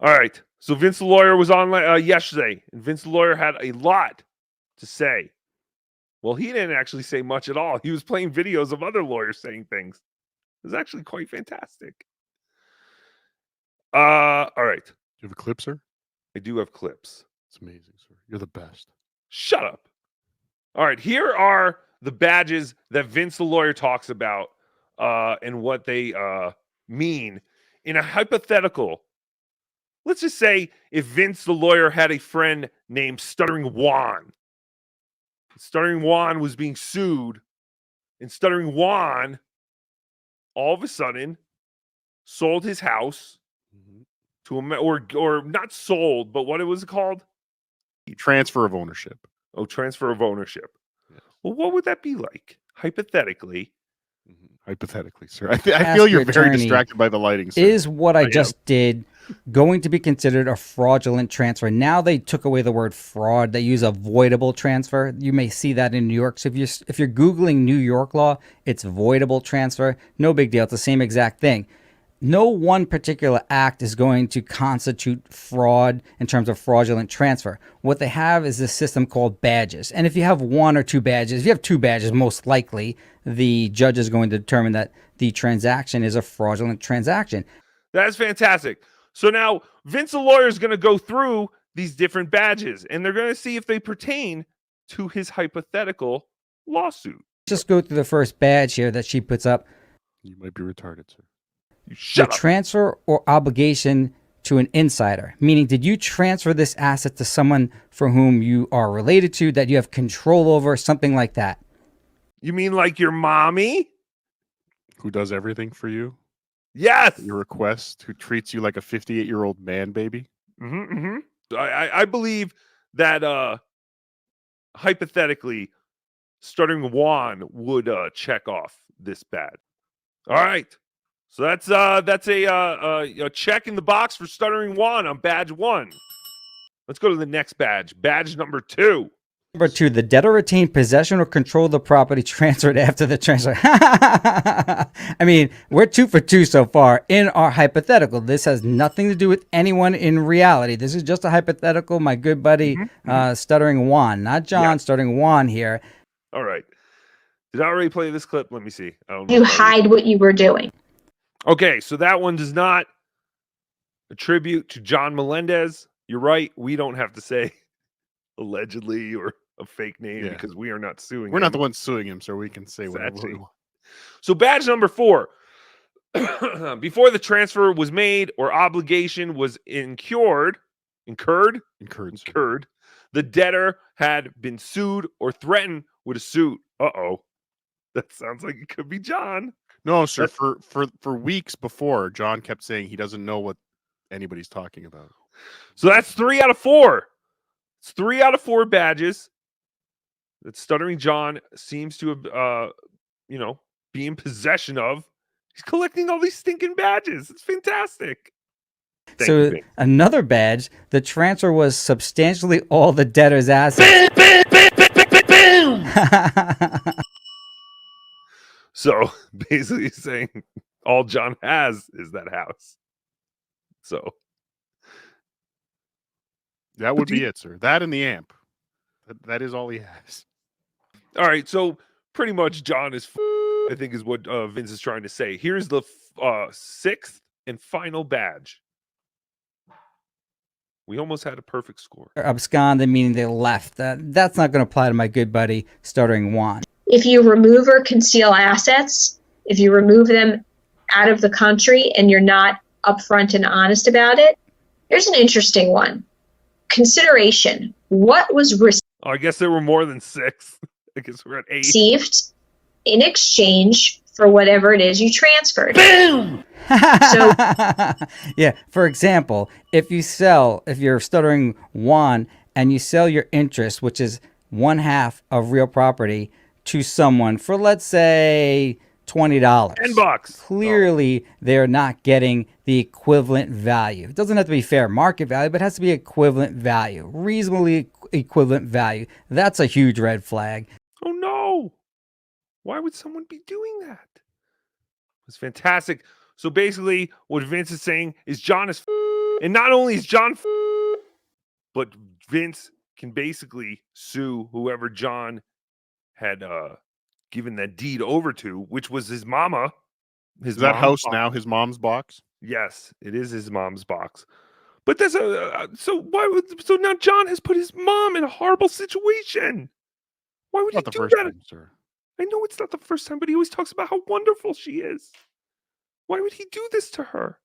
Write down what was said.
All right. So Vince the lawyer was on yesterday, and Vince the lawyer had a lot to say. Well, he didn't actually say much at all. He was playing videos of other lawyers saying things. It was actually quite fantastic. All right. Do you have a clip, sir? I do have clips. It's amazing, sir. You're the best. Shut up. All right. Here are the badges that Vince the lawyer talks about and what they mean in a hypothetical. Let's just say if Vince the lawyer had a friend named Stuttering Juan. Stuttering Juan was being sued, and Stuttering Juan all of a sudden sold his house to a or not sold, but what it was called? Transfer of ownership. Oh, transfer of ownership. Yes. Well, what would that be like hypothetically? Hypothetically, sir. I feel you're very distracted by the lighting, sir. Is what I just did going to be considered a fraudulent transfer? Now they took away the word fraud. They use avoidable transfer. You may see that in New York. So if you're Googling New York law, it's voidable transfer. No big deal. It's the same exact thing. No one particular act is going to constitute fraud in terms of fraudulent transfer. What they have is this system called badges. And if you have one or two badges, if you have two badges, most likely the judge is going to determine that the transaction is a fraudulent transaction. That's fantastic. So now Vince the lawyer is going to go through these different badges and they're going to see if they pertain to his hypothetical lawsuit. Just go through the first badge here that she puts up. You might be retarded, sir. You shut up. Transfer or obligation to an insider, meaning did you transfer this asset to someone for whom you are related to, that you have control over, something like that? You mean like your mommy? Who does everything for you? Yes. Your request, who treats you like a 58-year-old man baby? I believe that hypothetically, Stuttering Juan would check off this badge. All right. So that's a check in the box for Stuttering Juan on badge 1. Let's go to the next badge. Badge number 2. Number 2, the debtor retained possession or control of the property transferred after the transfer. I mean, we're 2 for 2 so far in our hypothetical. This has nothing to do with anyone in reality. This is just a hypothetical. My good buddy, Stuttering Juan, not John, yeah. Stuttering Juan here. All right. Did I already play this clip? Let me see. I don't know. You hide what you were doing. Okay, so that one does not attribute to John Melendez. You're right. We don't have to say allegedly or a fake name because we are not suing him. We're not the ones suing him, so we can say whatever we want. So badge number 4. Before the transfer was made or obligation was incurred, the debtor had been sued or threatened with a suit. Uh-oh. That sounds like it could be John. No, sir. For weeks before, John kept saying he doesn't know what anybody's talking about. So that's 3 out of 4. It's 3 out of 4 badges that Stuttering John seems to have, be in possession of. He's collecting all these stinking badges. It's fantastic. Thank you. Another badge, the transfer was substantially all the debtor's assets. So basically saying all John has is that house. So that would be it, sir. That and the amp. That is all he has. All right. So pretty much John is, I think, is what Vince is trying to say. Here's the 6th and final badge. We almost had a perfect score. Absconded, meaning they left. That's not going to apply to my good buddy, Stuttering Juan. If you remove or conceal assets, if you remove them out of the country and you're not upfront and honest about it, here's an interesting one. Consideration. What was I guess there were more than 6. I guess we're at 8. Received in exchange for whatever it is you transferred. Boom! So, yeah, for example, if you're Stuttering Juan and you sell your interest, which is 1/2 of real property, to someone for, let's say, $20. $10. Clearly, they're not getting the equivalent value. It doesn't have to be fair market value, but it has to be equivalent value, reasonably equivalent value. That's a huge red flag. Oh, no. Why would someone be doing that? It's fantastic. So basically, what Vince is saying is John is And not only is John, but Vince can basically sue whoever John had given that deed over to, which was his mama. Is that mom's house box. now his mom's box? Yes, it is his mom's box. But that's so now John has put his mom in a horrible situation. Why would Not he the do first that? time, sir. I know it's not the first time, but he always talks about how wonderful she is. Why would he do this to her?